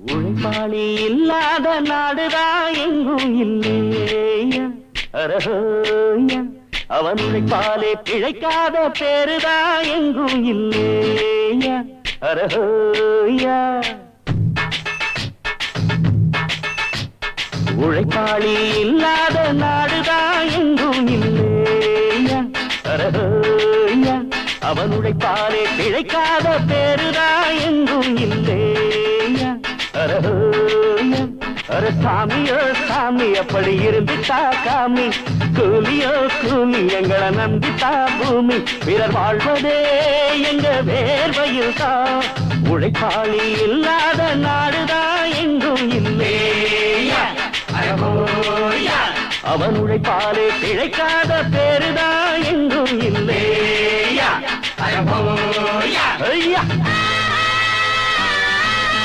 உழைப்பாளி இல்லாத நாடுதான் எங்கும் இல்லையா அரஹோயா அவன் உழைப்பாலே பிழைக்காத பேருதான் எங்கும் இல்லையா அரஹோயா உழைப்பாளி இல்லாத நாடுதான் எங்கும் இல்லையா அரஹோயா அவன் உழைப்பாலே பிழைக்காத பேருதான் எங்கும் இல்லையா அரஹோயா அர சாமியோ சாமி அப்படி இருந்துட்டா காமி கூலியோ கூலி எங்களை நம்பித்தா பூமி பிறர் வாழ்வதே எங்க வேர்வையில் தான் உழைப்பாளி இல்லாத நாடுதான் எங்கும் இல்லையா அவன் உழைப்பாலே பிழைக்காத பேருதான் எங்கும் இல்லையா ஐயா